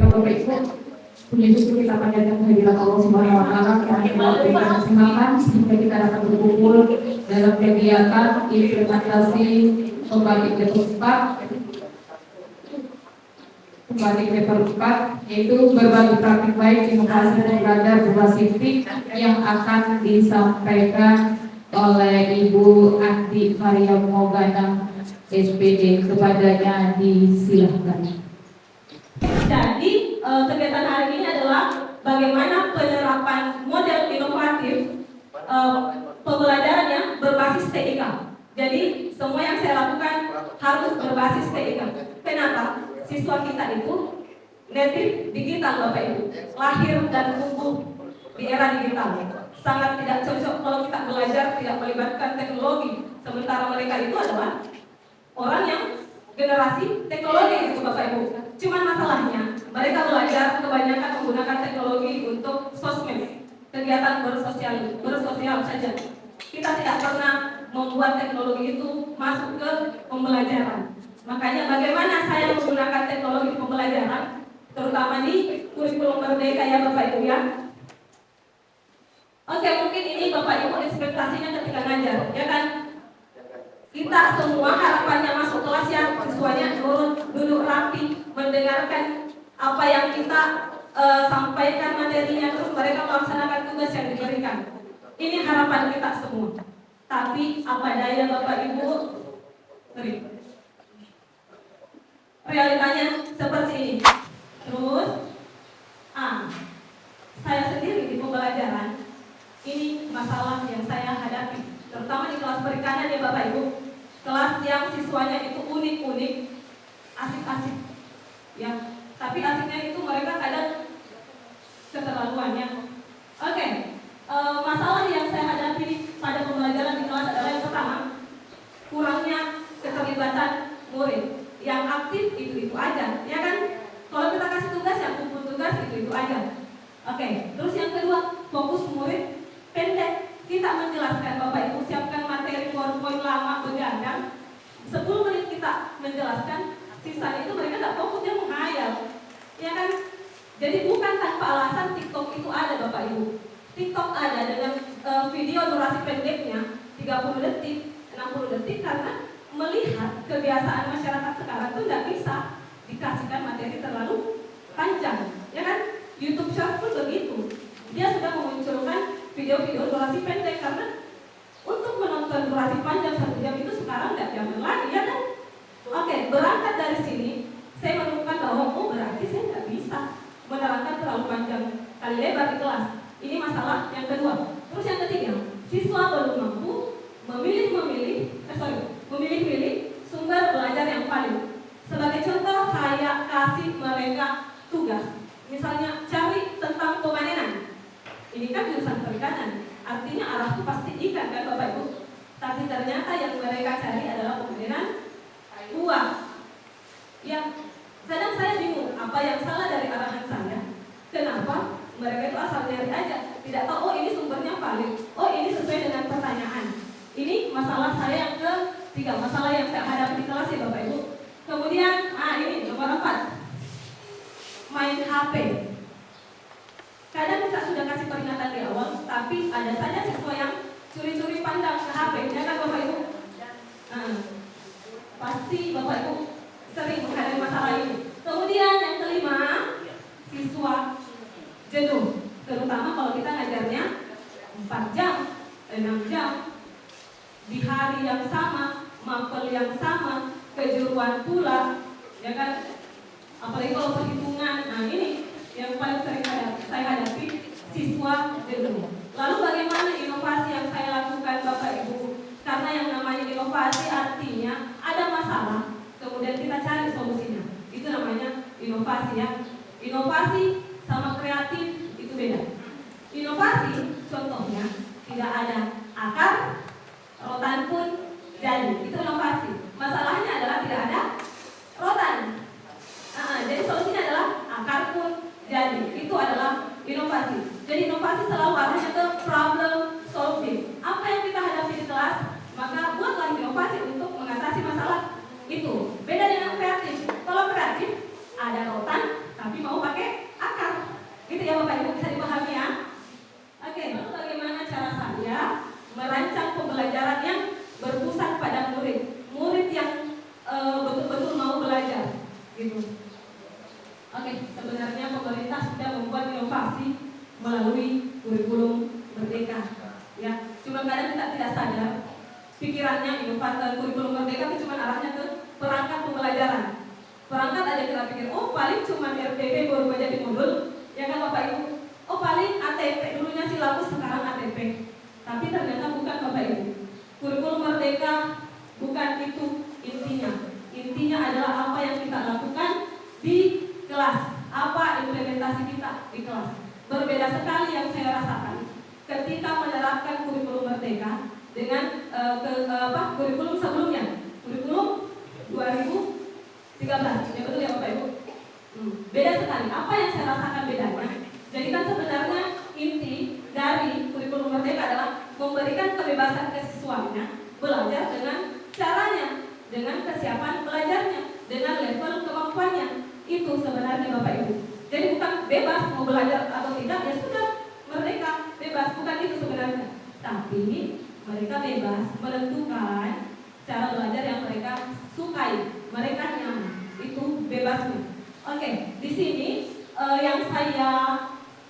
Bapak Ibu, puji syukur kita panjatkan kehadirat Allah Subhanahu wa taala yang telah memberikan kesempatan sehingga kita dapat berkumpul dalam kegiatan implementasi pembatik paper 4 yaitu berbagi praktik baik inovasi pembelajar berbasis yang akan disampaikan oleh Ibu Andi Maria Moganang SPD. Kepadanya disilahkan. Jadi kegiatan hari ini adalah bagaimana penerapan model inovatif pembelajarannya berbasis TIK. Jadi semua yang saya lakukan harus berbasis TIK. Kenapa? Siswa kita itu native digital Bapak Ibu, lahir dan tumbuh di era digital. Sangat tidak cocok kalau kita belajar tidak melibatkan teknologi. Sementara mereka itu adalah orang yang generasi teknologi itu Bapak Ibu. Cuman masalahnya mereka belajar kebanyakan menggunakan teknologi untuk sosmed, kegiatan bersosial saja. Kita tidak pernah membuat teknologi itu masuk ke pembelajaran. Makanya bagaimana saya menggunakan teknologi pembelajaran, terutama di kurikulum merdeka ya Bapak Ibu ya. Oke, mungkin ini Bapak Ibu ekspektasinya ketika ngajar, ya kan? Kita semua harapannya masuk kelas ya, siswanya duduk rapi, mendengarkan apa yang kita sampaikan materinya, terus mereka melaksanakan tugas yang diberikan. Ini harapan kita semua. Tapi apa daya Bapak Ibu, realitanya seperti ini. Terus, saya sendiri di pembelajaran, ini masalah yang saya hadapi, terutama di kelas perikanan ya Bapak Ibu. Kelas yang siswanya itu unik-unik, asik-asik, ya. Tapi asiknya itu mereka kadang keterlaluannya. Oke, masalah yang saya hadapi pada pembelajaran di kelas adalah yang pertama, kurangnya keterlibatan murid. Yang aktif itu aja, ya kan? Kalau kita kasih tugas, yang kumpul tugas itu aja. Oke, terus yang kedua, fokus murid pendek. Kita menjelaskan Bapak Ibu, siapkan materi PowerPoint lama begadang, 10 menit kita menjelaskan, sisanya itu mereka tidak fokus, dia menghayal, ya kan? Jadi bukan tanpa alasan TikTok itu ada Bapak Ibu. TikTok ada dengan video durasi pendeknya 30 detik, 60 detik karena melihat kebiasaan masyarakat sekarang itu tidak bisa dikasihkan materi terlalu panjang, ya kan? YouTube Short pun begitu, dia sudah memunculkan video-video durasi pendek karena untuk menonton durasi panjang 1 jam itu sekarang tidak zaman lagi, ya kan? Oke, berangkat dari sini saya menemukan bahwa berarti saya tidak bisa menerangkan terlalu panjang kali lebar di kelas. Ini masalah yang kedua. Terus yang ketiga, siswa belum mampu memilih sumber belajar yang valid. Sebagai contoh, saya kasih mereka tugas, misalnya cari tentang pemanenan. Ini kan jurusan perikanan, artinya arahku pasti ikan kan Bapak Ibu. Tapi ternyata yang mereka cari adalah pemanenan buah. Ya, kadang saya bingung apa yang salah dari arahan saya. Kenapa mereka itu asal nyari aja, tidak tahu oh ini sumbernya valid, oh ini sesuai dengan pertanyaan. Ini masalah saya yang ketiga, masalah yang saya hadapi di kelas ya Bapak Ibu. Kemudian, ini nomor 4, main HP. Kadang kita sudah kasih peringatan di awal, tapi ada saja siswa yang curi-curi pandang ke HP, ya kan Bapak Ibu? Pasti Bapak Ibu sering menghadapi masalah ini. Kemudian yang kelima, siswa jenuh, terutama kalau kita ngajarnya 4 jam, 6 jam di hari yang sama, mapel yang sama, kejuruan pula, ya kan? Apalagi kalau perhitungan. Ini yang paling sering saya hadapi, siswa jenuh. Lalu bagaimana inovasi yang saya lakukan Bapak Ibu? Karena yang namanya inovasi artinya ada masalah, kemudian kita cari solusinya. Itu namanya inovasi ya. Inovasi sama kreatif itu beda. Inovasi contohnya tidak ada akar, rotan pun jadi. Itu inovasi. Masalahnya adalah tidak ada rotan. Jadi solusinya adalah akar pun jadi. Itu adalah inovasi. Jadi inovasi selalu arahnya ke problem solving. Apa yang kita hadapi di kelas, maka buatlah inovasi untuk mengatasi masalah itu. Beda dengan kreatif. Kalau kreatif ada rotan tapi tapi mau pakai akar. Gitu ya Bapak Ibu, bisa dipahami ya? Oke, lalu bagaimana cara saya merancang pembelajaran yang berpusat pada murid yang betul-betul mau belajar, gitu. Oke, sebenarnya pemerintah sudah membuat inovasi melalui kurikulum merdeka, ya. Cuma kadang kita tidak sadar, pikirannya inovasi kurikulum merdeka itu cuma arahnya ke perangkat pembelajaran. Perangkat aja kita pikir, oh paling cuma RPP baru aja di modul, ya kan Bapak Ibu? Oh paling ATP, dulunya silabus sekarang ATP. Tapi ternyata bukan Bapak Ibu. Kurikulum merdeka bukan itu intinya. Intinya adalah apa yang kita lakukan di kelas, apa implementasi kita di kelas. Berbeda sekali yang saya rasakan ketika menerapkan kurikulum merdeka dengan kurikulum sebelumnya, kurikulum 2013. Ya betul ya Bapak Ibu? Beda sekali. Apa yang saya rasakan bedanya? Jadi kan sebenarnya inti dari kurikulum merdeka adalah memberikan kebebasan ke siswanya belajar dengan caranya, dengan kesiapan belajarnya, dengan level kemampuannya. Itu sebenarnya Bapak Ibu. Jadi bukan bebas mau belajar atau tidak, ya sudah merdeka, bebas, bukan itu sebenarnya. Tapi mereka bebas menentukan cara belajar yang mereka sukai, mereka nyaman. Itu bebasnya. Oke, di sini yang saya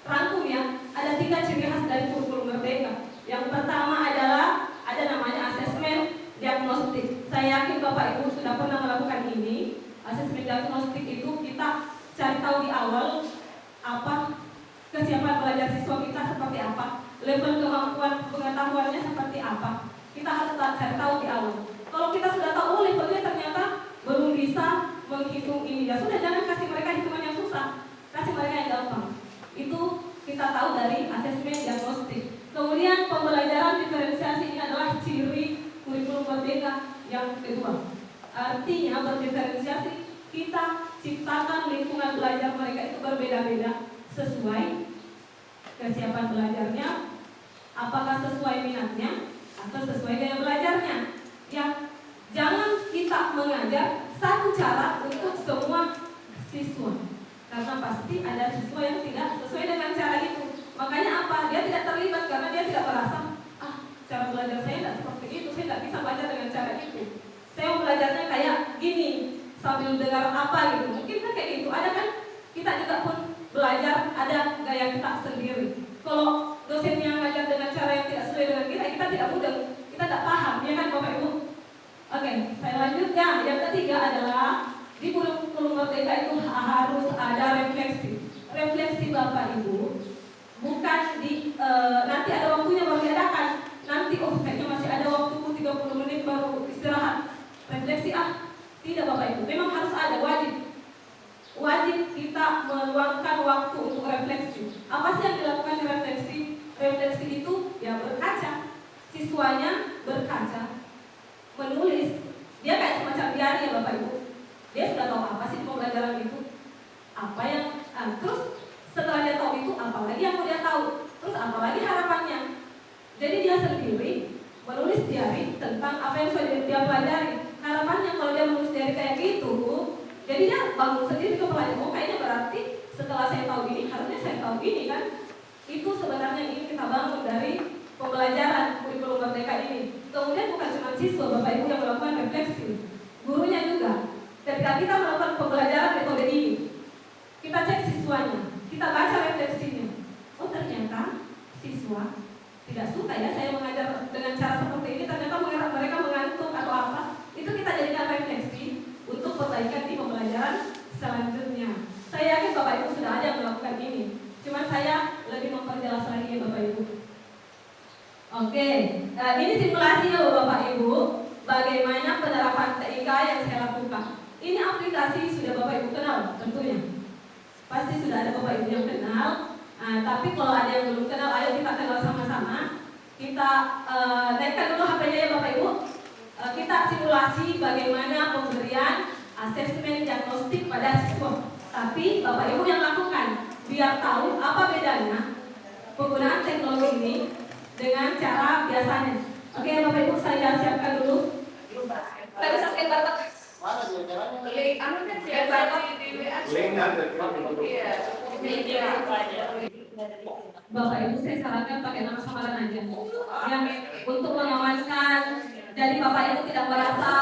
rangkum ya, ada 3 ciri khas dari kurikulum merdeka. Yang pertama adalah ada namanya asesmen diagnostik. Saya yakin Bapak Ibu sudah pernah melakukan ini. Asesmen diagnostik itu kita cari tahu di awal apa kesiapan belajar siswa kita seperti apa, level kemampuan pengetahuannya seperti apa. Kita harus cari tahu di awal. Kalau kita sudah tahu levelnya ternyata belum bisa menghitung ini, ya sudah, jangan kasih mereka hitungan yang susah, kasih mereka yang gampang. Itu kita tahu dari asesmen diagnostik. Kemudian pembelajaran diferensiasi ini adalah ciri kurikulum merdeka yang kedua. Artinya berdiferensiasi, kita ciptakan lingkungan belajar mereka itu berbeda-beda sesuai kesiapan belajarnya, apakah sesuai minatnya atau sesuai gaya belajarnya. Ya, jangan kita mengajar satu cara untuk semua siswa, karena pasti ada siswa yang tidak sesuai dengan cara itu. Makanya apa? Dia tidak terlibat karena dia tidak merasa, cara belajar saya tidak seperti itu, saya tidak bisa belajar dengan cara itu. Saya mau belajarnya kayak gini, sambil dengar apa gitu. Mungkin kan kayak gitu. Ada kan? Kita juga pun belajar ada gaya kita sendiri. Kalau dosennya ngajar dengan cara yang tidak sesuai dengan kita tidak mudah, kita tidak paham, ya kan Bapak Ibu? Oke, saya lanjut ya. Yang ketiga adalah di kurikulum merdeka itu harus ada refleksi. Refleksi Bapak Ibu bukan di nanti ada waktunya baru diadakan. Nanti kayaknya masih ada waktu 30 menit baru istirahat. Refleksi tidak Bapak Ibu. Memang harus ada, wajib kita meluangkan waktu untuk refleksi. Apa sih yang dilakukan di refleksi? Refleksi itu ya berkaca. Siswanya berkaca, menulis. Dia kayak semacam diary ya Bapak Ibu. Dia sudah tahu apa sih pembelajaran itu, apa yang terus setelah dia tahu itu apa lagi yang mau dia tahu, terus apa lagi harapannya. Jadi dia sendiri menulis diary tentang apa yang sudah dia pelajari. Harapannya kalau dia menulis diary kayak gitu, jadi dia bangun sendiri ke pelajaran. Oh kayaknya berarti setelah saya tahu ini harusnya saya tahu ini kan. Itu sebenarnya ingin kita bangun dari pembelajaran kurikulum merdeka ini. Kemudian bukan cuma siswa Bapak Ibu yang melakukan refleksi, gurunya juga. Ketika kita melakukan pembelajaran metode ini, kita cek siswanya, kita baca refleksinya. Oh ternyata siswa tidak suka ya saya mengajar dengan cara seperti ini, ternyata mereka mengantuk atau apa. Itu kita jadikan refleksi untuk perbaikan di pembelajaran selanjutnya. Saya yakin Bapak Ibu sudah ada yang melakukan ini. Cuman saya lebih memperjelas lagi ya Bapak Ibu. Oke, ini simulasinya Bapak Ibu, bagaimana penerapan TIK yang saya lakukan. Ini aplikasi sudah Bapak Ibu kenal tentunya. Pasti sudah ada Bapak Ibu yang kenal. Tapi kalau ada yang belum kenal, ayo kita kenal sama-sama. Kita naikkan dulu HP-nya ya Bapak Ibu. Kita simulasi bagaimana pemberian asesmen diagnostik pada siswa. Tapi Bapak Ibu yang lakukan, biar tahu apa bedanya penggunaan teknologi ini dengan cara biasanya. Oke Bapak Ibu, saya siapkan dulu. Kita bisa skip bareng. Mana sih caranya? Link anu kan biasa di WA. Link ada. Iya. Media apa aja. Bapak Ibu saya sarankan pakai nama samaran aja. Yang untuk mengamankan dari Bapak Ibu tidak merasa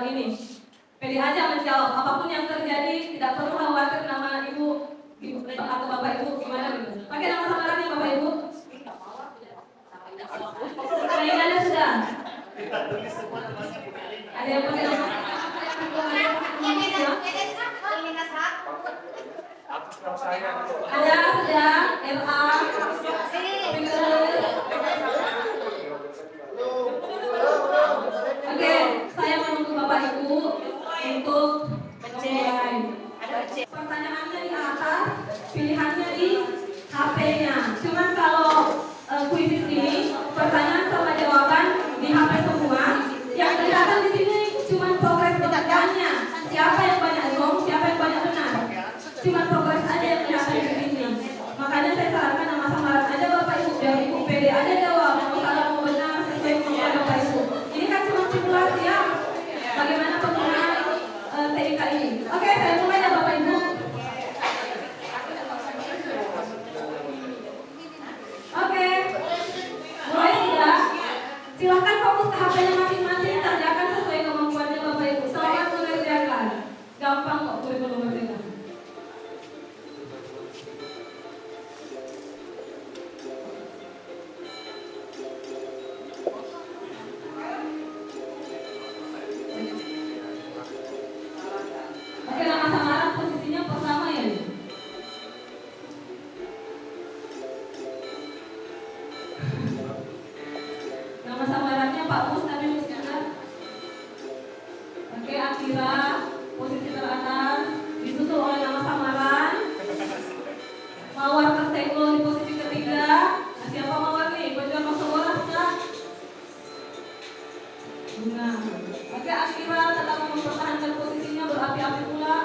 ini. Pede aja menjawab apapun yang terjadi, tidak perlu khawatir nama Ibu atau Bapak Ibu gimana gitu. Pakai nama samarannya Bapak Ibu. Saingannya sudah. Ada yang pakai nama ada sudah RA Oke, saya menunggu Bapak Ibu untuk memulai. Pertanyaannya di atas, pilihannya di HP-nya. Cuman kalau kuisis ini, pertanyaan sama jawaban di HP semua. Yang kelihatan di sini cuma progres pekerjaannya. Siapa yang banyak wrong, siapa yang banyak benar. Cuma progres aja yang kelihatan di sini. Makanya saya sarankan nama samaran aja Bapak Ibu, biar Ibu pede aja jawab. Mau salah mau benar sesuai kemampuan Bapak Ibu. Ini kan cuma simulasi ya. Bagaimana penggunaan TIK ini? Oke, saya mulai ya Bapak Ibu. Oke, mulai sudah. Silahkan fokus ke HP-nya masing-masing, kerjakan sesuai kemampuannya Bapak Ibu. Selamat mengerjakan. Gampang kok kurikulum merdeka. Oke, nama samaran posisinya pertama ya. Nama samarannya Pak Mus tapi Musnah. Oke, Akira posisi teratas disusul oleh nama samaran. Mawar tersenggol di posisi ketiga. Nah, siapa Mawar nih? Berjuang Kosovoras kah? Bunga. Oke, Akira tetap mempertahankan posisinya berapi-api pula.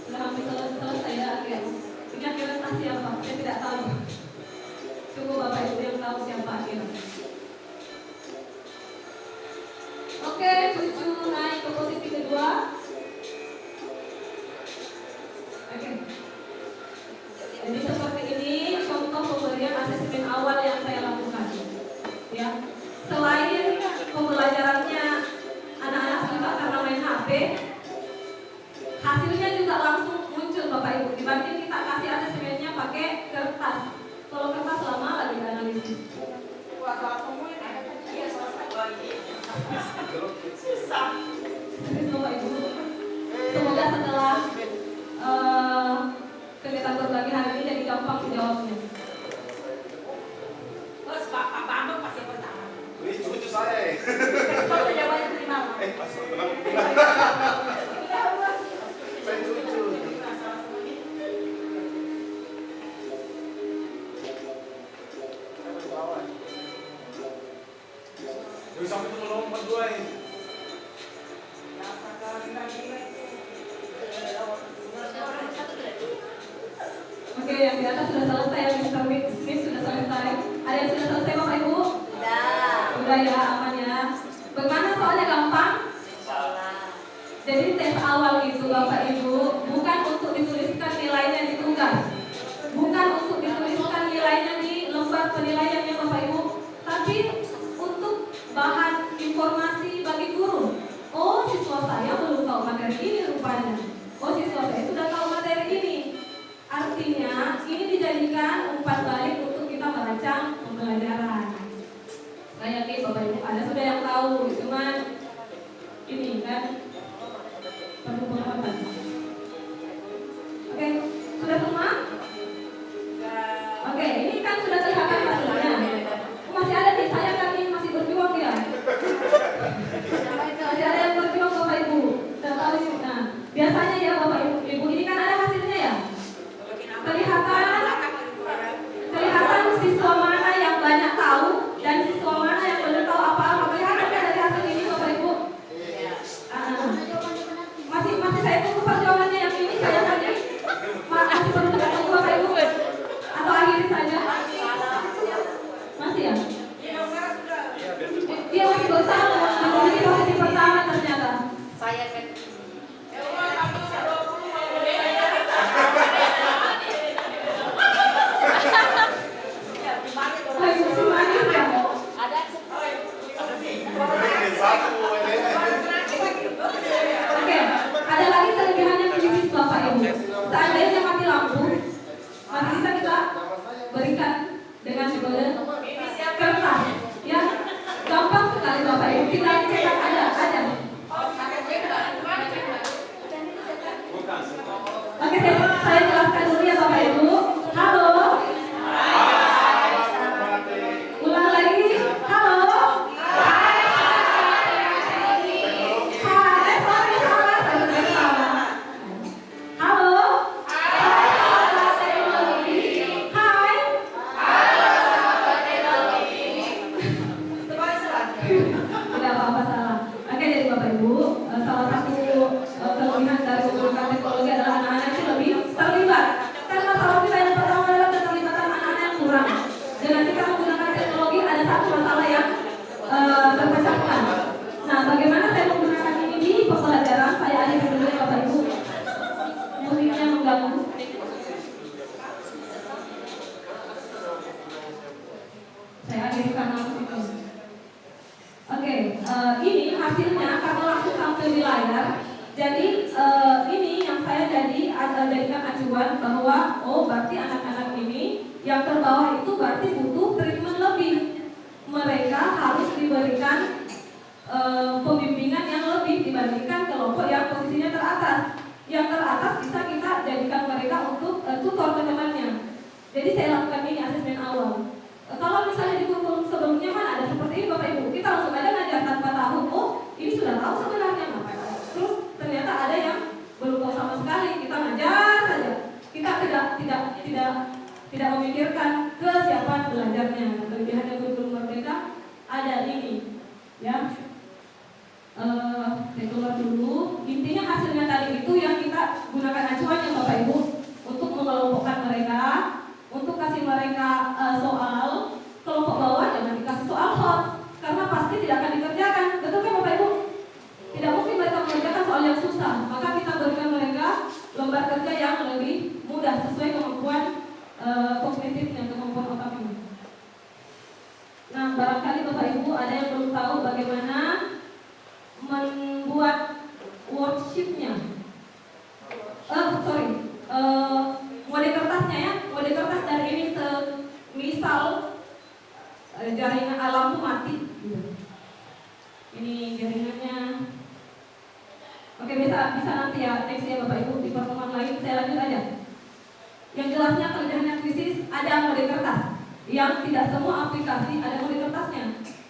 Sudah hampir selesai ya, oke. Ini Akira entah siapa? Saya tidak tahu. Coba Bapak Ibu yang tahu siapa Akira. Oke, Cucu naik ke posisi kedua. Oke. Jadi seperti ini contoh pemberian asesmen awal yang saya lakukan. Ya. Selain pembelajarannya anak-anak suka karena main HP, hasilnya juga langsung muncul Bapak Ibu. Dibanding kita kasih asesmennya pakai kertas. Kalau kertas lama lagi analisis. Bapak Ibu, semoga setelah kegiatan berbagi hari ini jadi gampang menjawabnya. Terus Pak Abang pasti pertama. Ini cucu saya. Kalau jawabannya terima. Masuk tenang. Saya cucu. Jadi sampai itu lompat gue. Oke, yang di atas sudah selesai, yang Mr. Smith sudah selesai. Ada yang sudah selesai Bapak Ibu? Sudah ya, aman ya. Bagaimana soalnya gampang? Jadi tes awal itu Bapak Ibu bukan untuk dituliskan nilainya di tugas, bukan untuk dituliskan nilainya di lembar penilaiannya Bapak Ibu, tapi untuk bahan informasi bagi guru. Oh, siswa saya belum tahu materi ini rupanya. Oh, siswa saya sudah tahu materi ini. Artinya ini dijadikan umpan balik untuk kita merancang pembelajaran. Saya yakin Bapak Ibu ada sudah yang tahu, cuman ini kan perlu penguatan. Oke, sudah semua? Oke, ini kan sudah kelihatan hasilnya. Masih ada di saya kan ini masih berjuang ya. Masih ada yang berjuang Bapak Ibu. Sudah tahu sih. Nah, biasanya ya Bapak Ibu ini kan ada hasilnya ya. Kelihatan siswa mana yang banyak tahu dan siswa mana yang belum tahu apa-apa. Kelihatan dari hasil ini Bapak ganggu. Saya akhiri karena itu. Oke, ini hasilnya karena langsung tampil di layar. Jadi ini yang saya jadikan acuan bahwa berarti anak-anak ini yang terbawah itu berarti butuh treatment lebih. Mereka harus diberikan pembimbingan yang lebih dibandingkan kelompok yang posisinya teratas. Yang teratas bisa kita jadikan mereka untuk tutor ke temannya. Jadi saya lakukan ini asesmen awal. Kalau misalnya di kurikulum sebelumnya mana ada seperti ini Bapak Ibu, kita langsung aja ngajar tanpa tahu, ini sudah tahu sebenarnya apa. Terus ternyata ada yang belum tahu sama sekali, kita ngajar saja. Kita tidak memikirkan kesiapan belajarnya. Kelebihannya kurikulum merdeka ada ini, ya. Saya keluar dulu. Intinya hasilnya tadi itu yang kita gunakan acuannya Bapak Ibu untuk mengelompokkan mereka, untuk kasih mereka soal. Kelompok bawah jangan dikasih soal hot karena pasti tidak akan dikerjakan. Betul kan Bapak Ibu? Tidak mungkin mereka mengerjakan soal yang susah. Maka kita berikan mereka lembar kerja yang lebih mudah sesuai kemampuan kognitifnya, kemampuan otaknya. Nah, barangkali Bapak Ibu ada yang belum tahu bagaimana membuat worksheet-nya. Mode kertasnya ya. Mode kertas dari ini misal jaringan lampu mati. Ini jaringannya. Oke, bisa nanti ya next ya Bapak Ibu di pertemuan lain. Saya lanjut aja. Yang jelasnya kelebihannya krisis ada mode kertas. Yang tidak semua aplikasi ada mode kertasnya.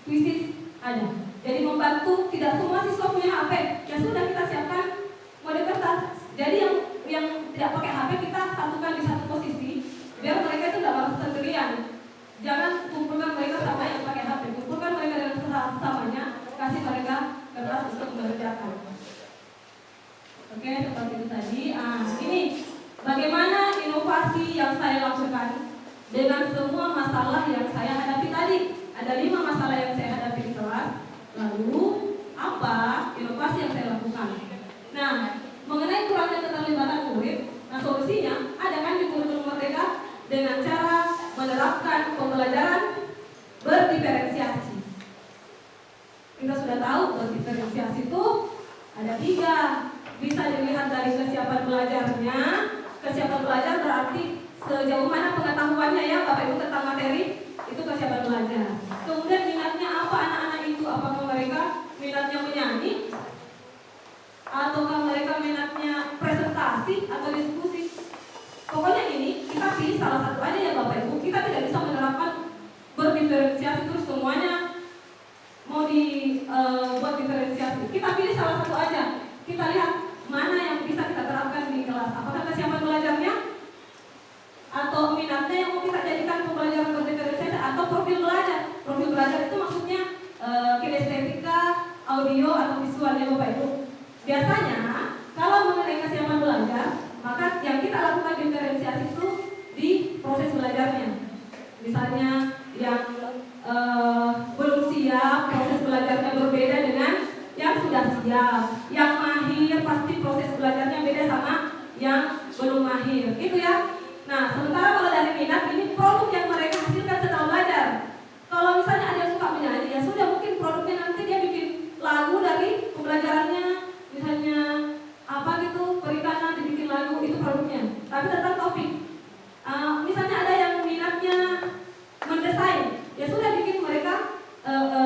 Krisis ada. Jadi membantu tidak semua siswa punya HP. Ya sudah kita siapkan mode kertas. Jadi yang tidak pakai HP kita satukan di satu posisi biar mereka itu tidak merasa sendirian. Jangan kumpulkan mereka sama yang pakai HP. Kumpulkan mereka dengan samanya, kasih mereka kertas untuk mengerjakan. Oke, seperti itu tadi. Ini bagaimana inovasi yang saya lakukan dengan semua masalah yang saya hadapi tadi. Ada 5 masalah yang saya hadapi di kelas. Lalu apa inovasi yang saya lakukan? Nah, mengenai kurangnya keterlibatan murid, nah solusinya ada kan di kurikulum merdeka dengan cara menerapkan pembelajaran berdiferensiasi. Kita sudah tahu berdiferensiasi itu ada 3. Bisa dilihat dari kesiapan belajarnya. Kesiapan belajar berarti sejauh mana pengetahuannya ya Bapak Ibu tentang materi, itu kesiapan belajar. Kemudian minatnya apa anak-anak itu? Apakah mereka minatnya menyanyi? Ataukah mereka minatnya presentasi atau diskusi? Pokoknya ini kita pilih salah satu aja ya Bapak Ibu. Kita tidak bisa menerapkan berdiferensiasi terus semuanya mau dibuat diferensiasi. Kita pilih salah satu aja. Kita lihat mana yang bisa kita terapkan di kelas. Apakah kesiapan belajarnya atau minatnya yang mau kita jadikan pembelajaran berdiferensiasi atau profil belajar. Profil belajar itu maksudnya kinestetika, audio atau visualnya Bapak Ibu. Biasanya kalau mengenai kesiapan belajar, maka yang kita lakukan diferensiasi itu di proses belajarnya. Misalnya yang belum siap, proses belajarnya berbeda dengan yang sudah siap. Yang mahir pasti proses belajarnya beda sama yang belum mahir. Itu ya. Nah, sementara kalau dari minat ini produk yang mereka hasilkan setelah belajar. Kalau misalnya ada yang suka menyanyi, ya sudah mungkin produknya nanti dia bikin lagu dari pembelajarannya. Misalnya apa gitu, perikanan dibikin lagu, itu produknya. Tapi tentang topik. Misalnya ada yang minatnya mendesain, ya sudah bikin mereka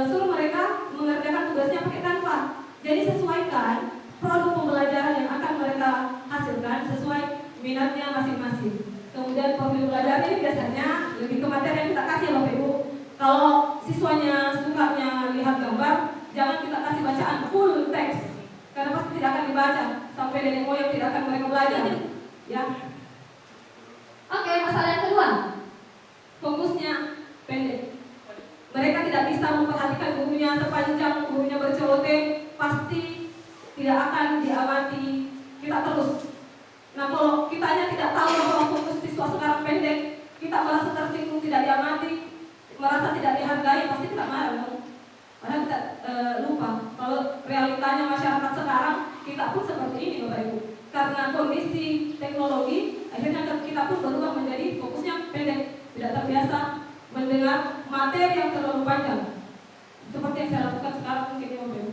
suruh mereka mengerjakan tugasnya pakai Canva. Jadi sesuaikan produk pembelajaran yang akan mereka hasilkan sesuai minatnya masing-masing. Kemudian profil belajar ini biasanya lebih ke materi yang kita kasih ya Bapak Ibu. Kalau siswanya sukanya lihat gambar, jangan kita kasih bacaan full teks. Karena pasti tidak akan dibaca sampai nenek moyang tidak akan mereka belajar, ya. Oke, masalah yang kedua, fokusnya pendek. Mereka tidak bisa memperhatikan gurunya sepanjang gurunya berceloteh, pasti tidak akan diamati. Kita terus. Nah, kalau kitanya tidak tahu bahwa fokus siswa sekarang pendek, kita merasa tersinggung, tidak diamati, merasa tidak dihargai, pasti kita marah. Padahal kita lupa kalau realitanya masyarakat sekarang kita pun seperti ini Bapak Ibu. Karena kondisi teknologi mereka pun berubah menjadi fokusnya pendek, tidak terbiasa mendengar materi yang terlalu panjang. Seperti yang saya lakukan sekarang mungkin di mobil.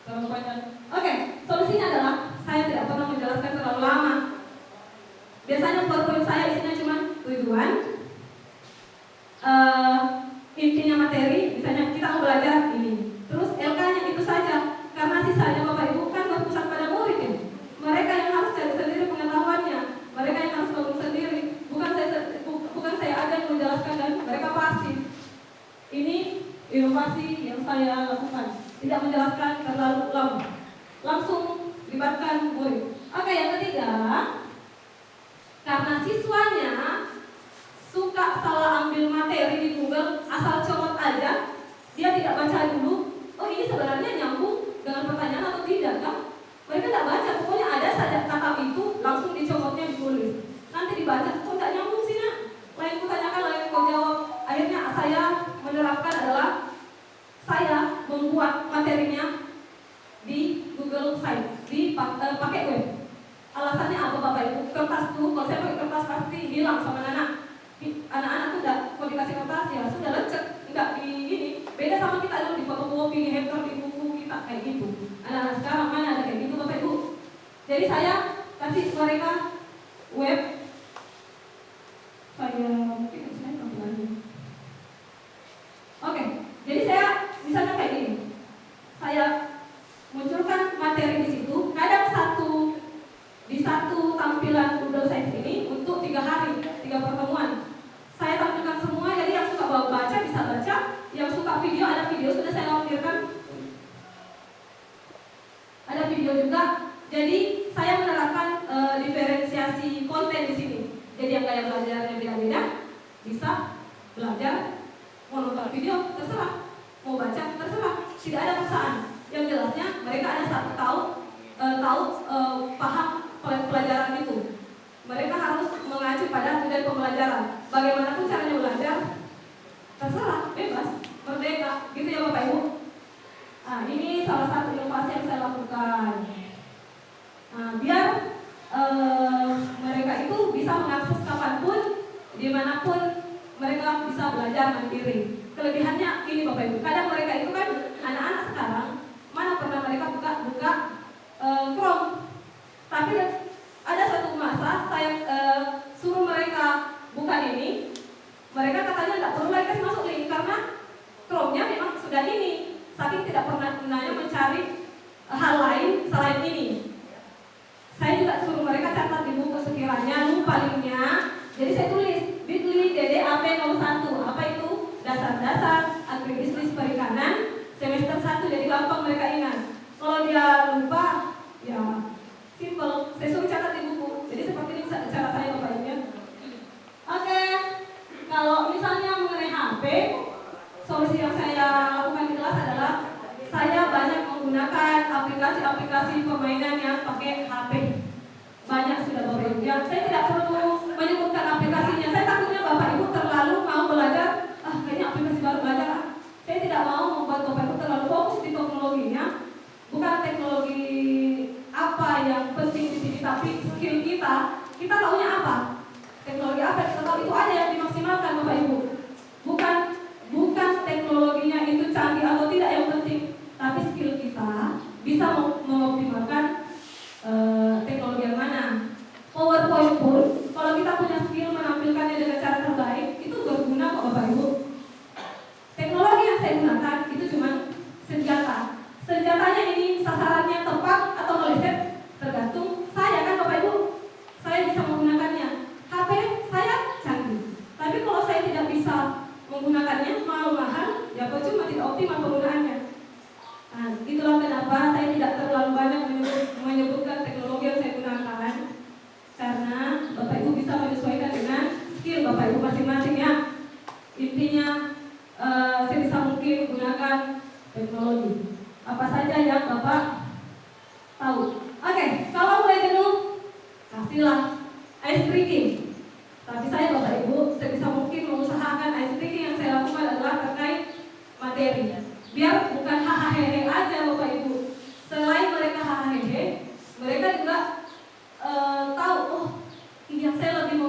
Terlalu panjang. Oke, solusinya adalah saya tidak pernah menjelaskan terlalu lama. Biasanya PowerPoint saya isinya cuma tujuan, intinya materi, misalnya kita mau belajar ini. Terus LK-nya itu saja, karena sisanya Bapak Ibu kan berpusat pada murid ya. Mereka yang harus cari sendiri pengetahuannya, mereka yang harus bangun sendiri. Bukan saya ada yang menjelaskan dan mereka pasif. Ini inovasi yang saya lakukan, tidak menjelaskan terlalu lama, langsung libatkan murid. Oke, yang ketiga, karena siswanya suka salah ambil materi di Google, asal comot aja, dia tidak baca dulu. Oh, ini sebenarnya nyambung dengan pertanyaan atau tidak kan? Mereka tidak baca, pokoknya ada saja kata itu langsung dicomotnya ditulis. Nanti dibaca, kok tidak nyambung sih nak? Lain ku tanyakan, lain ku jawab. Akhirnya saya menerapkan adalah saya membuat materinya di Google Site, pakai web. Alasannya apa Bapak Ibu? Kertas tuh, kalau saya pakai kertas pasti hilang sama anak. Anak-anak tuh udah kalau dikasih kertas ya sudah lecek, enggak di gini. Beda sama kita dulu di fotokopi, di hacker, di buku kita kayak gitu. Anak-anak sekarang mana ada kayak gitu Bapak Ibu? Jadi saya kasih mereka web. Saya mungkin saya tambahannya. Oke, jadi saya misalnya kayak gini. Saya munculkan materi di situ. Kadang di satu tampilan Google Sites ini untuk 3 hari, 3 pertemuan. Saya tampilkan semua, jadi yang suka baca bisa baca, yang suka video ada video sudah saya lampirkan. Ada video juga. Jadi saya menerapkan diferensiasi konten di sini. Jadi yang gaya belajarnya beda-beda, bisa belajar, mau nonton video terserah, mau baca terserah, tidak ada paksaan. Yang jelasnya mereka ada satu paham pelajaran itu. Mereka harus mengacu pada tujuan pembelajaran. Bagaimanapun caranya belajar, terserah, bebas, merdeka, gitu ya Bapak Ibu. Nah, ini salah satu inovasi yang saya lakukan. Nah, biar mereka itu bisa mengakses kapanpun, dimanapun mereka bisa belajar mandiri. Kelebihannya ini Bapak Ibu. Kadang mereka itu kan anak-anak sekarang mana pernah mereka buka Chrome. Tapi ada satu masa saya suruh mereka buka ini, mereka katanya tidak perlu lagi masuk link karena Chrome-nya memang sudah ini. Saking tidak pernah gunanya mencari hal lain selain ini. Saya juga suruh mereka catat di buku sekiranya lupa linknya. Jadi saya tulis bit.ly DDAP 01. Apa itu? Dasar-dasar agribisnis perikanan semester 1. Jadi gampang mereka ingat. Kalau dia lupa, ya simple. Saya suruh catat di buku. Jadi seperti ini cara saya Bapak Ibu. Oke. Kalau misalnya mengenai HP, solusi yang saya lakukan di kelas adalah saya banyak menggunakan aplikasi-aplikasi permainan yang pakai HP. Banyak sudah Bapak Ibu. Yang saya tidak perlu menyebutkan aplikasinya. Saya takutnya Bapak Ibu terlalu mau belajar. Kayaknya aplikasi baru belajar. Saya tidak mau membuat Bapak Ibu terlalu fokus di teknologinya. Bukan teknologi apa yang penting di sini, tapi skill kita. Kita taunya apa? Teknologi apa? Kita tahu itu aja yang dimaksimalkan Bapak Ibu. Bukan teknologinya itu canggih atau tidak yang penting, tapi skill kita bisa mengoptimalkan teknologi yang mana. PowerPoint pun kalau kita punya skill menampilkannya dengan cara terbaik itu berguna kok Bapak Ibu. Teknologi yang saya gunakan itu cuma senjata. Senjatanya ini sasarannya tepat atau meleset tergantung saya kan Bapak Ibu. Saya bisa menggunakannya. HP saya canggih. Tapi kalau saya tidak bisa menggunakannya mahal, ya percuma, tidak optimal penggunaannya. Nah, itulah kenapa saya tidak terlalu banyak menyebutkan teknologi yang saya gunakan. Karena Bapak Ibu bisa menyesuaikan dengan skill Bapak Ibu masing-masing ya. Intinya sebisa mungkin gunakan teknologi. Apa saja yang Bapak tahu. Oke, kalau mulai jenuh, kasihlah ice breaking. Tapi saya Bapak Ibu sebisa mungkin mengusahakan ice breaking yang saya lakukan adalah terkait materi. Biar bukan hahaha aja Bapak Ibu. Selain mereka hahaha, mereka juga tahu, oh iya saya lebih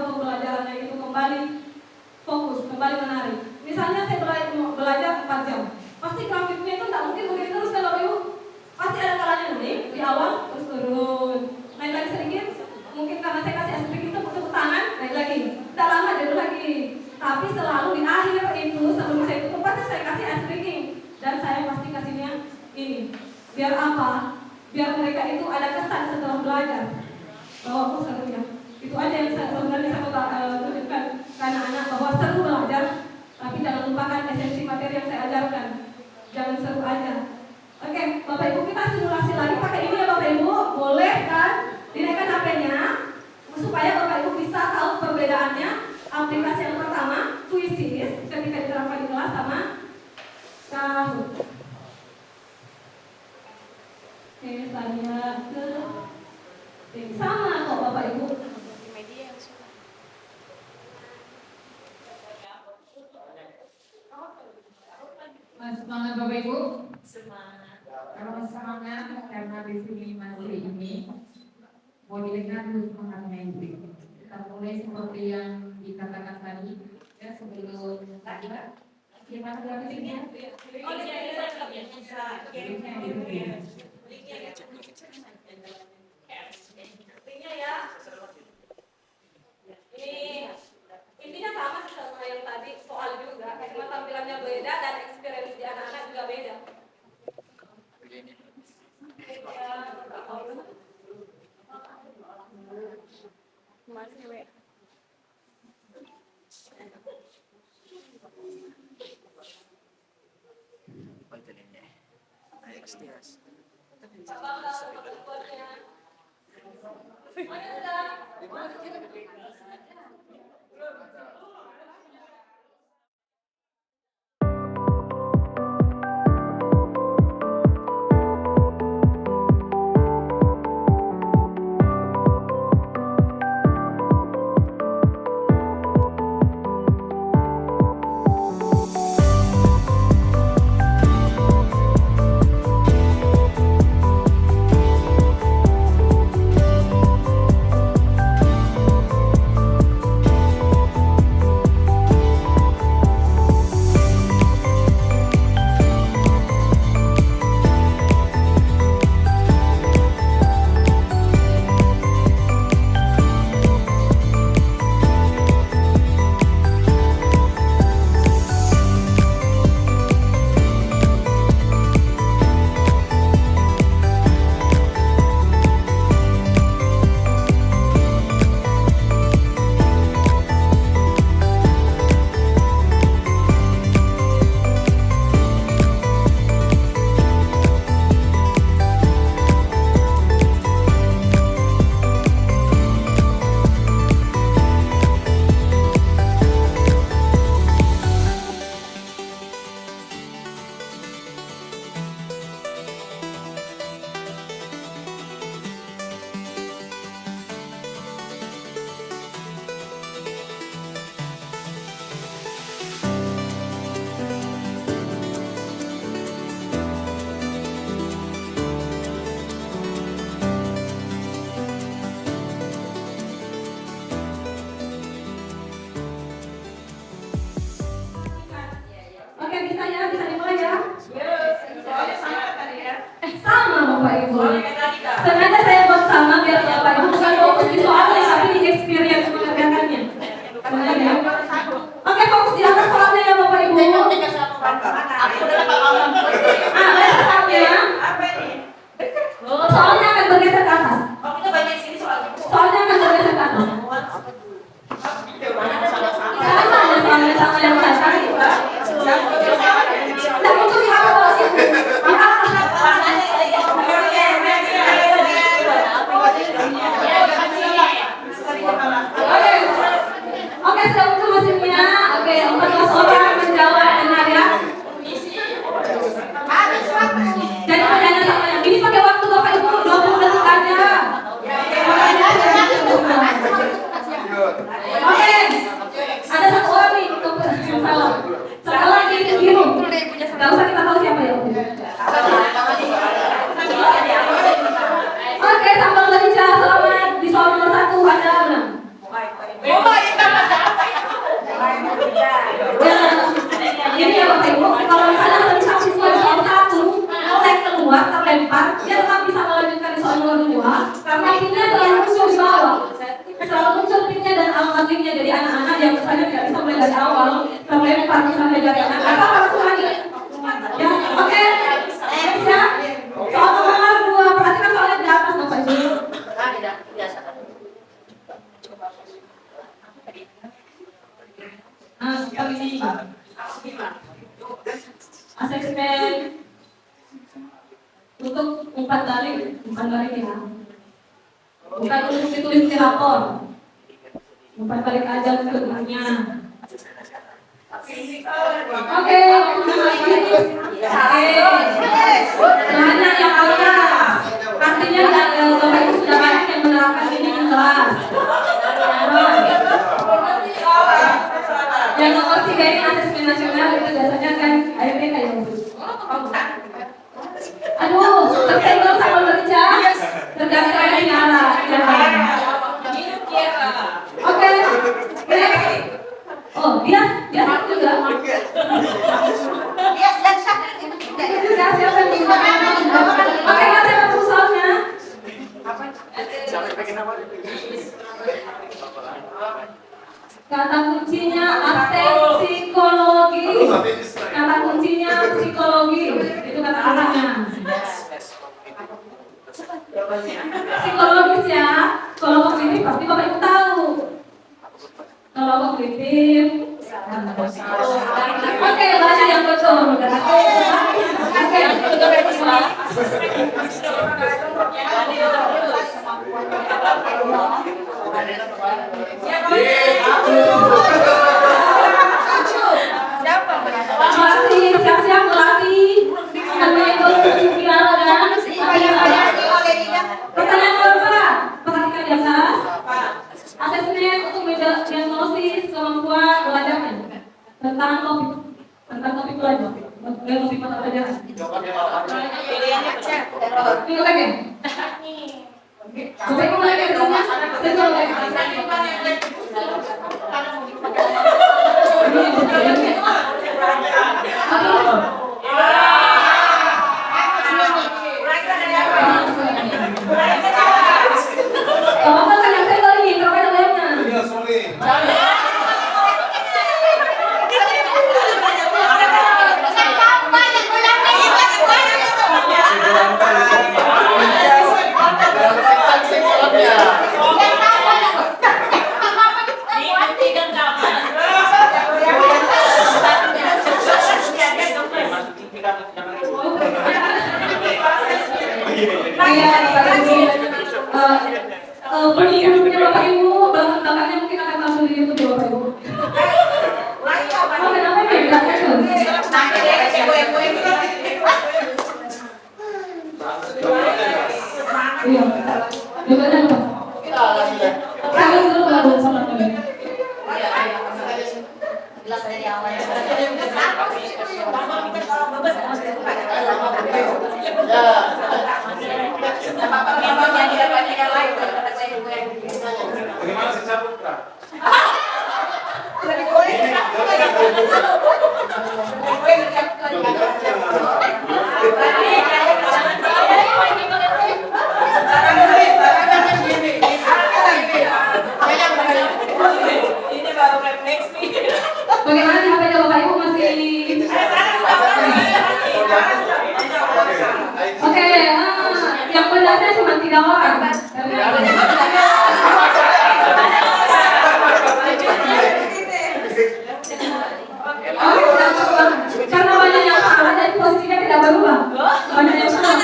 pembelajarannya itu kembali fokus, kembali menarik. Misalnya saya belajar 4 jam, pasti grafiknya itu tak mungkin begini terus kan Bapak Ibu. Pasti ada kalanya naik di awal terus turun, naik lagi sedikit. Mungkin karena saya kasih aspek itu tepuk tangan, naik lagi. Tak lama jatuh lagi. Tapi selalu di akhir itu sebelum saya tutup pasti saya kasih speaking dan saya pasti kasihnya ini. Biar apa? Biar mereka itu ada kesan setelah belajar. Bahwa aku serunya. Itu aja yang saya sebenarnya saya tunjukkan ke anak-anak bahwa seru belajar, tapi jangan lupakan esensi materi yang saya ajarkan. Jangan seru aja. Oke, Bapak Ibu kita simulasi lagi pakai ini ya Bapak Ibu. Boleh kan? Dinaikkan HP-nya supaya Bapak Ibu bisa tahu perbedaannya. Aplikasi yang pertama, Quizzes, ketika diterapkan di kelas sama Kahoot. Oke, saya ke sama kok Bapak Ibu. Semangat Bapak Ibu. Semangat. Kalau semangat karena di sini masih ini mau dilihat dulu semangatnya ini. Kita mulai seperti yang dikatakan tadi ya sebelum gimana grafiknya? Oh, Linknya ya. Ini intinya sama sih sama yang tadi, soal juga, cuma tampilannya beda dan experience di anak-anak juga beda. Oke, bisa ya, bisa dimulai ya. Soalnya sama tadi ya. Sama Bapak Ibu. Soalnya kayak tadi kan. Sengaja saya buat sama biar Bapak Ibu bukan fokus di soalnya tapi di experience mengerjakannya. Benar ya? Oke, fokus di atas soalnya ya Bapak Ibu. Aku udah ngomong. Ada soalnya. Apa ini? Soalnya akan bergeser ke atas. Oh, kita baca di sini soalnya. Soalnya akan bergeser ke atas. Sama ada soalnya sama yang tadi. Nah, itu di atas itu. Di atas. Oke. Oke, sudah muncul mesinnya. Oke, 14 orang menjawab benar ya. Jadi pertanyaan sama yang ini pakai waktu Bapak Ibu 20 detik aja. Oke. Ada satu orang nih salah. Sekali lagi Asesmen untuk 4 balik ya. Bukan untuk ditulis di rapor. 4 balik aja untuk gurunya. Oke, banyak yang atas. Artinya Bapak Ibu sudah banyak yang menerapkan ini di kelas. Yang nomor 3 ini asesmen nasional, itu biasanya kan AMD kayak gitu. Aduh, tersenggol sama bekerja, tergantung dari nyala. Oke, next. Oh, dia juga. Juga siapa yang bisa? Oke, nanti apa soalnya? Kata kuncinya aspek psikologi. Kata kuncinya psikologi. Itu kata kuncinya. Psikologis ya. Kalau kognitif pasti Bapak Ibu tahu. Kalau kognitif. Oke, baca yang betul. Oke. Melatih, siap-siap melatih. Pertanyaan keempat, perhatikan di atas. Asesmen untuk diagnosis kemampuan belajarnya tentang topik belajar, topik mata pelajaran. Ini lagi. Coba ibu lagi ke Belum Bapak Ibu, belakangnya mungkin akan langsung di YouTube Bapak Ibu. Oh, kenapa beda itu? Iya, juga dulu. Kalian dulu baru sama kami. Jelas dari awal. Bagaimana sih cabut, Kak? Bagaimana di HP Bapak Ibu masih? Oke, yang benarnya cuma 3 orang. Karena banyak yang salah, jadi posisinya tidak berubah. Banyak yang salah.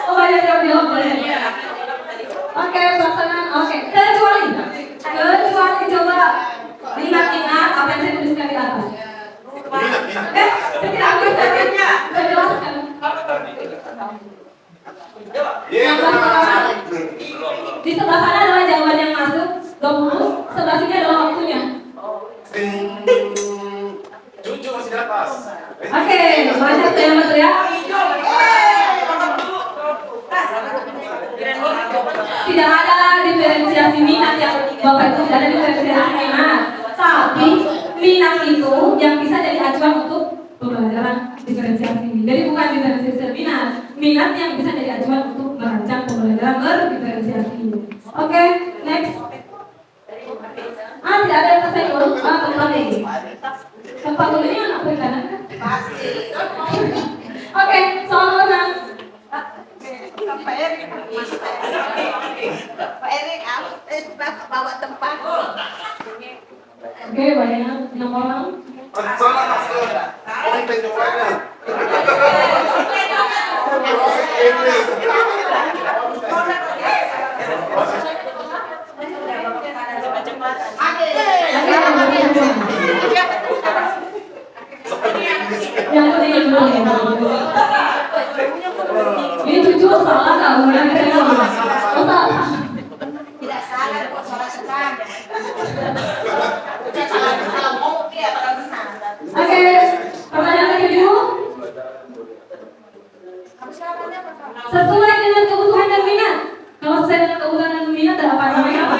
Oh, banyak yang jawab. Oke, pelaksanaan. Oke, kecuali coba ingat apa yang saya tuliskan di atas. Saya tidak ambil statementnya, saya jelaskan. Di sebelah sana adalah jawaban yang masuk 20, sebelah sini adalah waktunya. Cucu masih di atas. Oke, banyak yang betul ya. Tidak ada diferensiasi minat yang Bapak itu tidak ada diferensiasi minat. Tapi minat itu yang bisa jadi acuan untuk pembelajaran diferensiasi. Jadi bukan diferensiasi minat, minat yang bisa jadi acuan untuk merancang pembelajaran berdiferensiasi. Oke, next. Tidak ada yang tersenggol. Kembali. Tempat dulu ini anak perikanan kan? Pasti. Oke, soal menang. Pak Erik, bawa tempat. Oke, banyak 6 orang. Salah maksud. Oh, itu jawabannya. Yang penting dulu ya. Ini jujur salah nggak? Mulai dari salah. Oh salah. Tidak salah kok, salah sekali. Udah salah ngomong dia pada benar. Oke, pertanyaan ke-7. Sesuai dengan kebutuhan dan minat. Kalau sesuai dengan kebutuhan dan minat, ada apa namanya apa?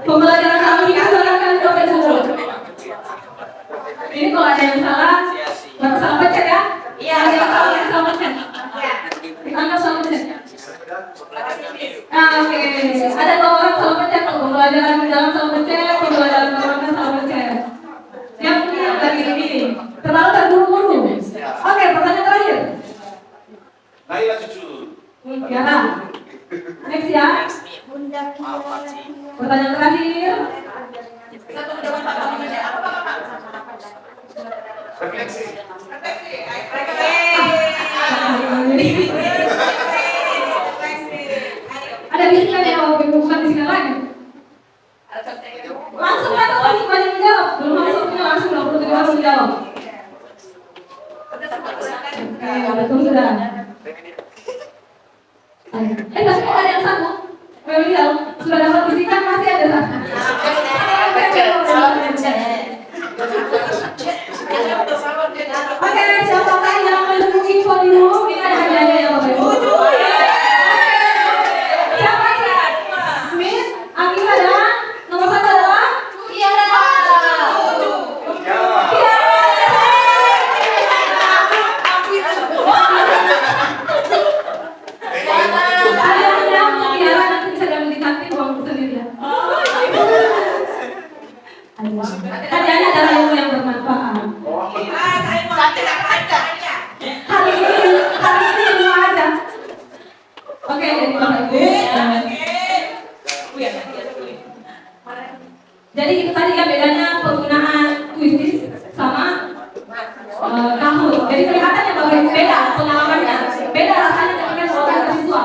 Pembelajaran kami itu akan sampai dulu. Ini kalau ada yang salah, baru salah pencet ya? Iya. Ada yang salah pencet. Dianggap salah pencet. Oke. Ada 2 orang salah pencet. Pembelajaran mendalam salah pencet, pembelajaran berwarna salah pencet. Yang penting dari ini terlalu terburu-buru. Oke, pertanyaan terakhir. Naila cucu. Ya. Next ya. Pertanyaan terakhir. Refleksi. Ada bisikan ya, bukan bisikan lagi. Langsung banyak menjawab. Belum masuknya langsung 27 orang menjawab. Betul sudah. Tapi kok ada yang satu? Well, sudah dapat bisikan masih ada satu. Oke, siapakah yang menunggu podium? Ini ada hadiahnya ya Bapak Ibu. Siapa ini? Smith, Akila dan nomor 1 adalah Tiara. Hadiahnya untuk Tiara nanti bisa diambil di kantin uang sendiri ya. Hadiahnya adalah ilmu yang bermanfaat. Hari ini ilmu aja. Oke, dari Bapak Ibu. Jadi itu tadi ya bedanya penggunaan kuisis sama Kahoot. Jadi kelihatan ya Bapak Ibu beda pengalamannya, beda rasanya ketika seorang siswa.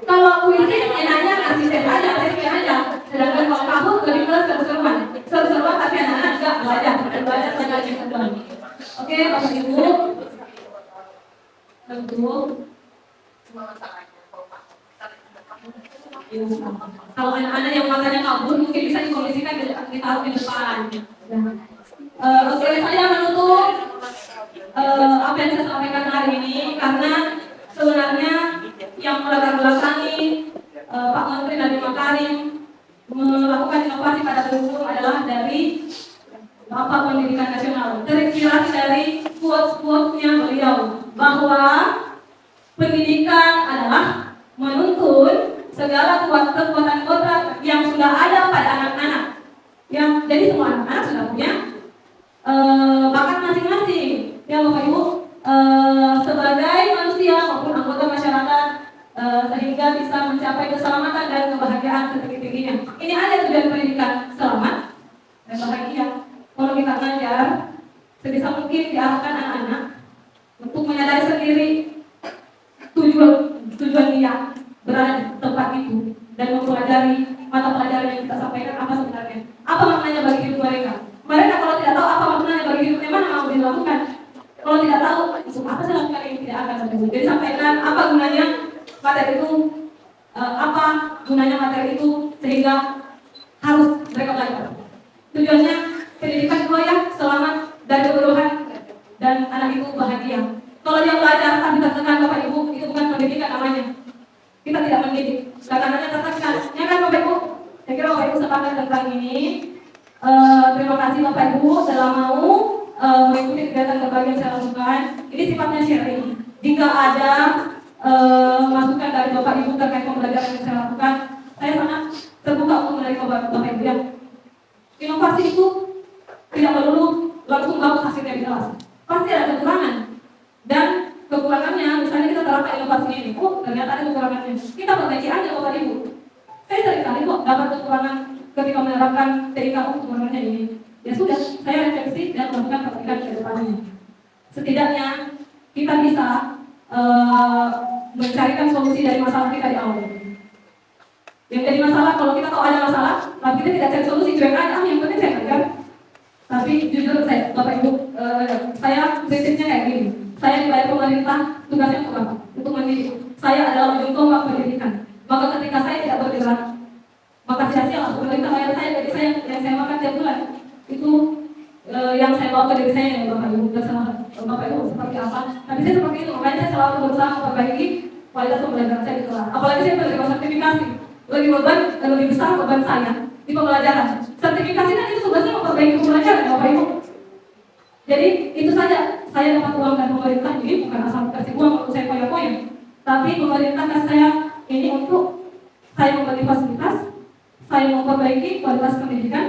Kalau kuisis enaknya ngasih tes aja, sedangkan kalau Kahoot lebih ke seru-seruan, tapi anak-anak juga belajar sambil teman. Oke, Bapak Ibu. Kalau anak-anak yang matanya kabur mungkin bisa dikondisikan ditaruh di depan. Oke, saya menutup apa yang saya sampaikan hari ini karena sebenarnya yang melatar belakangi Pak Menteri Nadiem Makarim melakukan inovasi pada kurikulum adalah dari Bapak Pendidikan Nasional. Terinspirasi dari quotes-quotesnya beliau bahwa pendidikan adalah menuntun segala kekuatan kodrat yang sudah ada pada anak-anak. Jadi semua anak-anak sudah punya bakat masing-masing. Ya Bapak Ibu, sebagai manusia maupun anggota masyarakat sehingga bisa mencapai keselamatan dan kebahagiaan setinggi-tingginya. Ini ada tujuan pendidikan selamat dan bahagia. Kalau kita belajar, sebisa mungkin diarahkan anak-anak untuk menyadari sendiri tujuan dia berada di tempat itu dan mempelajari mata pelajaran yang kita sampaikan apa sebenarnya, apa maknanya bagi hidup mereka. Mereka kalau tidak tahu apa maknanya bagi hidupnya, mana mau dilakukan. Kalau tidak tahu, untuk apa saya lakukan ini tidak akan terjadi. Jadi sampaikan apa gunanya materi itu, apa gunanya materi itu sehingga harus mereka belajar. Tujuannya pendidikan layak, selamat dari kebodohan dan anak itu bahagia. Kalau dia belajar tapi tertekan Bapak Ibu, itu bukan pendidikan namanya. Kita tidak mendidik, karena hanya tertekan. Ya kan Bapak Ibu? Saya kira Bapak Ibu sepakat tentang ini. Terima kasih Bapak Ibu telah mau mengikuti kegiatan berbagai yang saya lakukan. Ini sifatnya sharing. Jika ada masukan dari Bapak Ibu terkait pembelajaran yang saya lakukan, saya sangat terbuka untuk menerima Bapak Ibu yang inovasi itu tidak melulu langsung bagus hasilnya di kelas. Pasti ada kekurangan. Dan kekurangannya, misalnya kita terapkan inovasi ini, ternyata ada kekurangannya. Kita perbaiki aja Bapak Ibu. Saya sering kali kok dapat kekurangan ketika menerapkan TIKU sebenarnya ini. Ya sudah, saya refleksi dan melakukan perbaikan ke depannya. Setidaknya kita bisa mencarikan solusi dari masalah kita di awal. Yang jadi masalah kalau kita tahu ada masalah, tapi kita tidak cari solusi, cuek aja, yang penting saya kerja. Tapi jujur saya, Bapak Ibu, saya prinsipnya kayak gini. Saya dibayar pemerintah, tugasnya untuk apa? Untuk mendidik. Saya adalah ujung tombak pendidikan. Maka ketika saya tidak bergerak, maka sia-sia pemerintah bayar saya, jadi saya yang saya makan tiap bulan itu yang saya bawa ke diri saya ya Bapak Ibu, bersama Bapak Ibu seperti apa. Tapi saya seperti itu, makanya saya selalu berusaha memperbaiki kualitas pembelajaran saya di kelas. Apalagi saya menerima sertifikasi, lebih beban dan lebih besar beban saya di pembelajaran. Sertifikasi kan itu tugasnya memperbaiki pembelajaran ya Bapak Ibu. Jadi itu saja, saya dapat uang dari pemerintah ini bukan asal kasih uang untuk saya foya-foya, tapi pemerintah kasih saya ini untuk saya membeli fasilitas, saya memperbaiki kualitas pendidikan,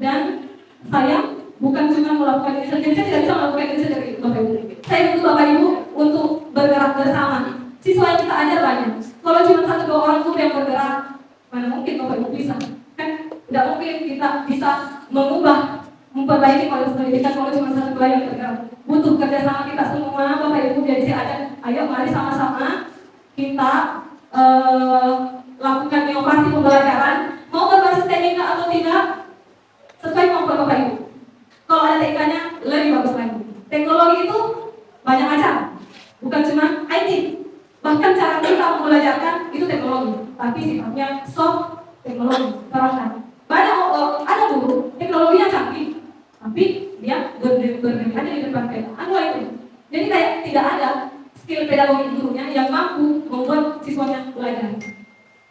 dan saya bukan cuma melakukan ini sendiri, saya tidak bisa melakukan ini sendiri Bapak Ibu. Saya butuh Bapak Ibu untuk bergerak bersama. Siswa yang kita ajar banyak. Kalau cuma 1-2 orang guru yang bergerak, mana mungkin Bapak Ibu bisa? Kan tidak mungkin kita bisa memperbaiki kualitas pendidikan kalau cuma 1-2 yang bergerak. Butuh kerjasama kita semua Bapak Ibu. Jadi saya ajak, ayo mari sama-sama kita lakukan inovasi pembelajaran. Mau berbasis TIK atau tidak, sesuai kemampuan Bapak Ibu. Kalau ada TIK-nya, lebih bagus lagi. Teknologi itu banyak macam, bukan cuma IT. Bahkan cara kita membelajarkan itu teknologi, tapi sifatnya soft teknologi, peralatan. Banyak ada guru teknologinya canggih, tapi dia berdiri aja di depan kayak itu. Jadi kayak tidak ada skill pedagogi gurunya yang mampu membuat siswanya belajar.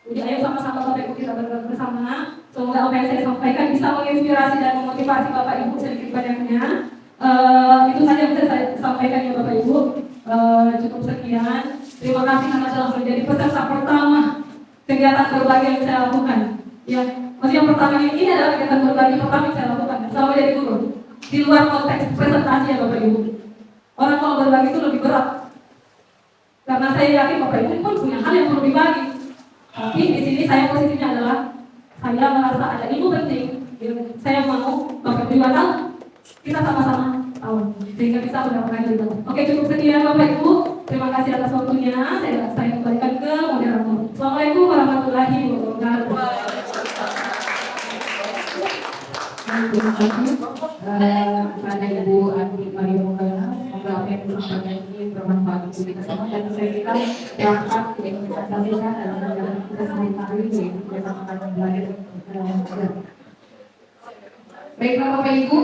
Jadi ayo sama-sama Bapak Ibu kita bergerak bersama. Semoga apa yang saya sampaikan bisa menginspirasi dan memotivasi Bapak Ibu sedikit banyaknya. Itu saja yang bisa saya sampaikan ya Bapak Ibu. Cukup sekian. Terima kasih karena telah menjadi peserta pertama kegiatan berbagi yang saya lakukan. Ya, maksudnya pertama ini adalah kegiatan berbagi pertama yang saya lakukan selama jadi guru. Di luar konteks presentasi ya Bapak Ibu. Orang kalau berbagi itu lebih berat. Karena saya yakin Bapak Ibu pun punya hal yang perlu dibagi. Tapi di sini saya posisinya adalah saya merasa ada ilmu penting. Saya mau Bapak Ibu juga tahu. Kita sama-sama tahu sehingga bisa mendapatkan itu. Oke, cukup sekian Bapak Ibu. Terima kasih atas waktunya. Saya kembalikan ke moderator. Assalamualaikum warahmatullahi wabarakatuh. Terima kasih kepada Ibu Andi Maria Mogana. Semoga apa yang disampaikan ini bermanfaat untuk kita semua dan saya kira dampak yang kita sampaikan dalam perjalanan kita sehari-hari yaitu kita akan belajar. Baiklah Bapak Ibu,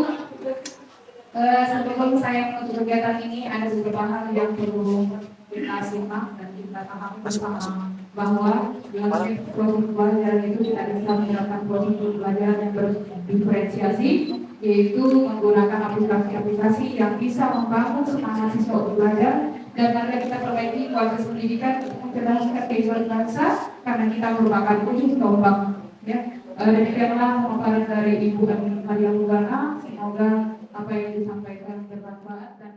sebelum saya menutup kegiatan ini ada beberapa hal yang perlu kita simak dan kita pahami bersama bahwa dalam proses pembelajaran itu kita bisa menerapkan proses pembelajaran yang berdiferensiasi, yaitu menggunakan aplikasi-aplikasi yang bisa membangun semangat siswa untuk belajar dan mari kita perbaiki kualitas pendidikan untuk mencerdaskan kehidupan bangsa karena kita merupakan ujung tombak. Ya, demikianlah pemaparan dari Ibu Andi Maria Mogana. Semoga apa yang disampaikan bermanfaat dan